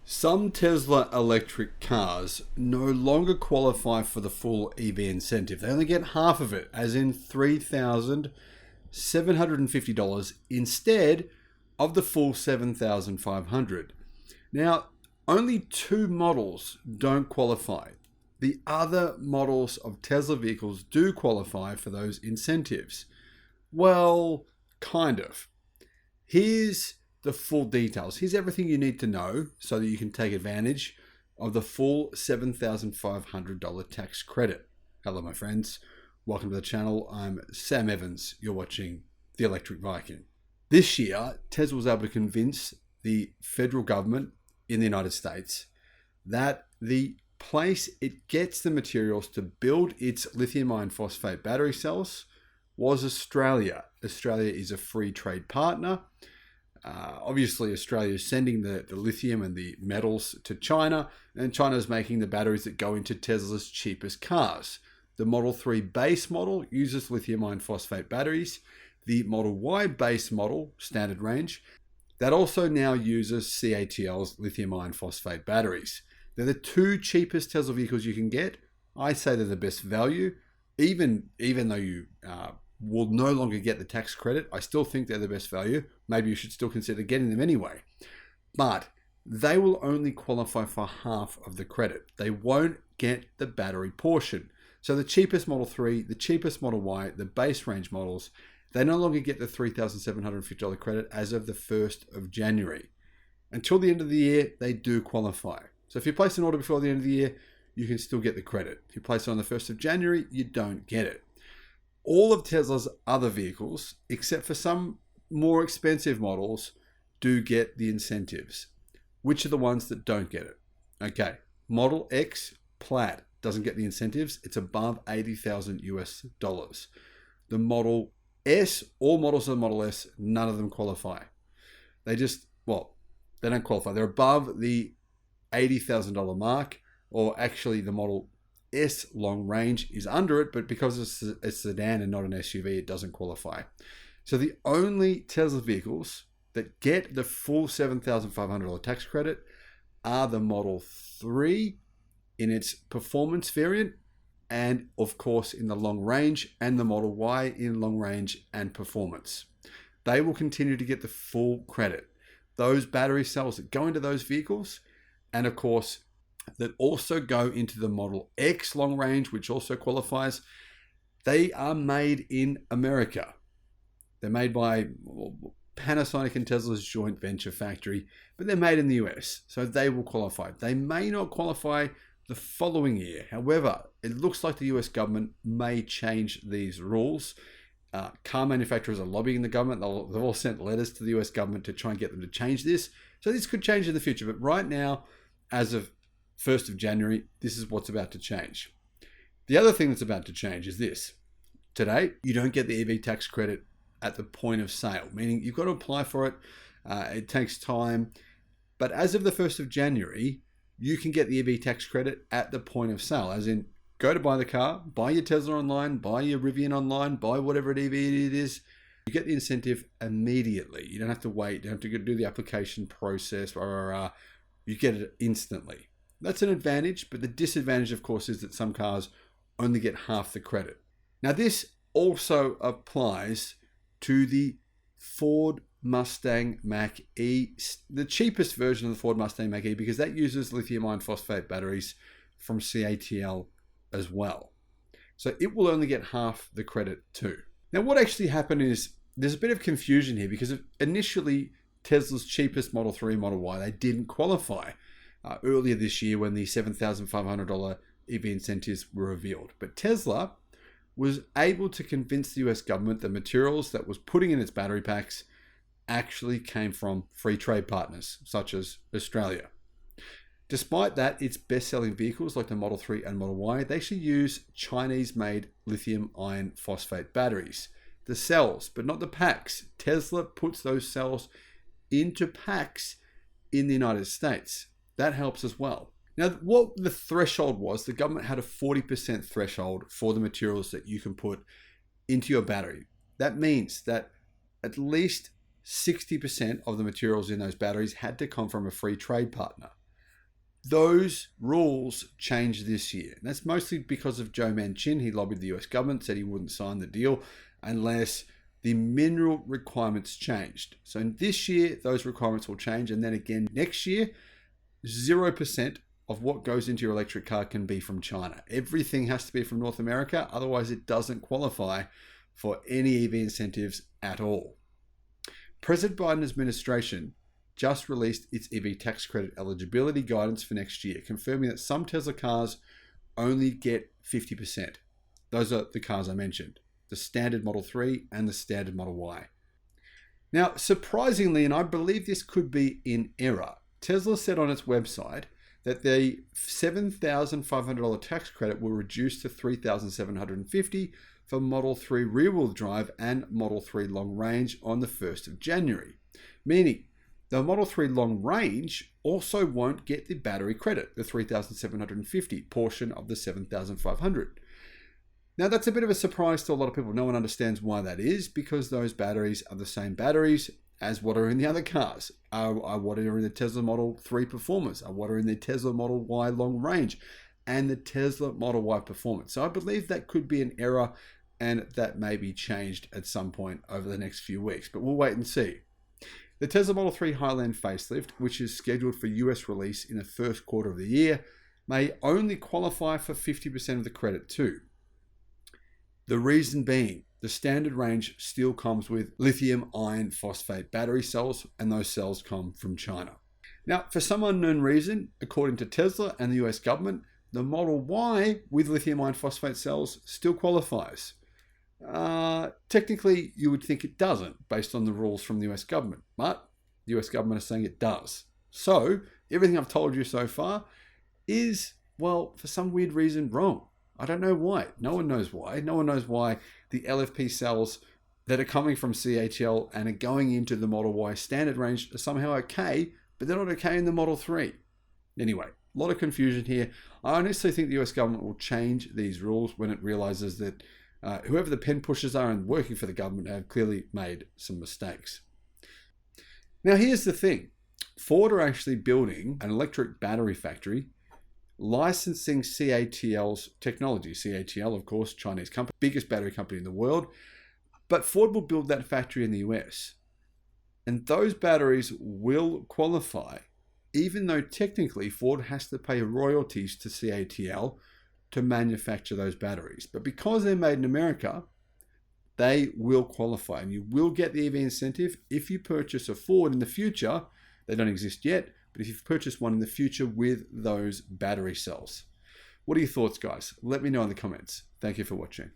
Some Tesla electric cars no longer qualify for the full EV incentive. They only get half of it, as in $3,750 instead of the full $7,500. Now, only two models don't qualify. The other models of Tesla vehicles do qualify for those incentives. Well, kind of. Here's the full details. Here's everything you need to know so that you can take advantage of the full $7,500 tax credit. Hello, my friends. Welcome to the channel. I'm Sam Evans. You're watching The Electric Viking. This year, Tesla was able to convince the federal government in the United States that the place it gets the materials to build its lithium iron phosphate battery cells was Australia. Australia is a free trade partner. Obviously, Australia is sending the lithium and the metals to China, and China is making the batteries that go into Tesla's cheapest cars. The Model 3 base model uses lithium iron phosphate batteries. The Model Y base model, standard range, that also now uses CATL's lithium iron phosphate batteries. They're the two cheapest Tesla vehicles you can get. I say they're the best value, even though you will no longer get the tax credit. I still think they're the best value. Maybe you should still consider getting them anyway. But they will only qualify for half of the credit. They won't get the battery portion. So the cheapest Model 3, the cheapest Model Y, the base range models, they no longer get the $3,750 credit as of the 1st of January. Until the end of the year, they do qualify. So if you place an order before the end of the year, you can still get the credit. If you place it on the 1st of January, you don't get it. All of Tesla's other vehicles, except for some more expensive models, do get the incentives. Which are the ones that don't get it? Okay, Model X Plaid doesn't get the incentives. It's above $80,000 US. The Model S, all models of the Model S, none of them qualify. They don't qualify. They're above the $80,000 mark, or actually the Model S long range is under it, but because it's a sedan and not an SUV, it doesn't qualify. So the only Tesla vehicles that get the full $7,500 tax credit are the Model 3 in its performance variant, and of course in the long range, and the Model Y in long range and performance. They will continue to get the full credit. Those battery cells that go into those vehicles, and of course that also go into the Model X long range, which also qualifies, they are made in America. They're made by Panasonic and Tesla's joint venture factory, but they're made in the US, so they will qualify. They may not qualify the following year. However, it looks like the US government may change these rules. Car manufacturers are lobbying the government. They've all sent letters to the US government to try and get them to change this. So this could change in the future, but right now, as of 1st of January, this is what's about to change. The other thing that's about to change is this. Today, you don't get the EV tax credit at the point of sale, meaning you've got to apply for it. It takes time. But as of the 1st of January, you can get the EV tax credit at the point of sale, as in go to buy the car, buy your Tesla online, buy your Rivian online, buy whatever EV it is. You get the incentive immediately. You don't have to wait. You don't have to do the application process. You get it instantly. That's an advantage, but the disadvantage, of course, is that some cars only get half the credit. Now, this also applies to the Ford Mustang Mach-E, the cheapest version of the Ford Mustang Mach-E, because that uses lithium iron phosphate batteries from CATL as well. So it will only get half the credit too. Now, what actually happened is there's a bit of confusion here, because initially Tesla's cheapest Model 3, Model Y, they didn't qualify earlier this year when the $7,500 EV incentives were revealed. But Tesla was able to convince the US government the materials that was putting in its battery packs actually came from free trade partners, such as Australia. Despite that, its best-selling vehicles like the Model 3 and Model Y, they actually use Chinese-made lithium iron phosphate batteries. The cells, but not the packs. Tesla puts those cells into packs in the United States. That helps as well. Now, what the threshold was, the government had a 40% threshold for the materials that you can put into your battery. That means that at least 60% of the materials in those batteries had to come from a free trade partner. Those rules changed this year. And that's mostly because of Joe Manchin. He lobbied the US government, said he wouldn't sign the deal unless the mineral requirements changed. So in this year, those requirements will change. And then again next year, 0% of what goes into your electric car can be from China. Everything has to be from North America. Otherwise, it doesn't qualify for any EV incentives at all. President Biden's administration just released its EV tax credit eligibility guidance for next year, confirming that some Tesla cars only get 50%. Those are the cars I mentioned, the standard Model 3 and the standard Model Y. Now, surprisingly, and I believe this could be in error, Tesla said on its website that the $7,500 tax credit will reduce to $3,750 for Model 3 rear-wheel drive and Model 3 long range on the 1st of January, meaning the Model 3 long range also won't get the battery credit, the $3,750 portion of the $7,500. Now that's a bit of a surprise to a lot of people. No one understands why that is, because those batteries are the same batteries as what are in the other cars, are what are in the Tesla Model 3 Performance, are what are in the Tesla Model Y long range, and the Tesla Model Y Performance. So I believe that could be an error, and that may be changed at some point over the next few weeks, but we'll wait and see. The Tesla Model 3 Highland facelift, which is scheduled for US release in the first quarter of the year, may only qualify for 50% of the credit too. The reason being, the standard range still comes with lithium iron phosphate battery cells, and those cells come from China. Now, for some unknown reason, according to Tesla and the US government, the Model Y with lithium iron phosphate cells still qualifies. Technically, you would think it doesn't, based on the rules from the US government, but the US government is saying it does. So, everything I've told you so far is, well, for some weird reason, wrong. I don't know why. No one knows why. No one knows why the LFP cells that are coming from CATL and are going into the Model Y standard range are somehow okay, but they're not okay in the Model 3. Anyway, a lot of confusion here. I honestly think the US government will change these rules when it realizes that whoever the pen pushers are and working for the government have clearly made some mistakes. Now, here's the thing. Ford are actually building an electric battery factory licensing CATL's technology. CATL, of course, Chinese company, biggest battery company in the world. But Ford will build that factory in the US. And those batteries will qualify, even though technically Ford has to pay royalties to CATL to manufacture those batteries. But because they're made in America, they will qualify, and you will get the EV incentive if you purchase a Ford in the future. They don't exist yet, but if you've purchased one in the future with those battery cells. What are your thoughts, guys? Let me know in the comments. Thank you for watching.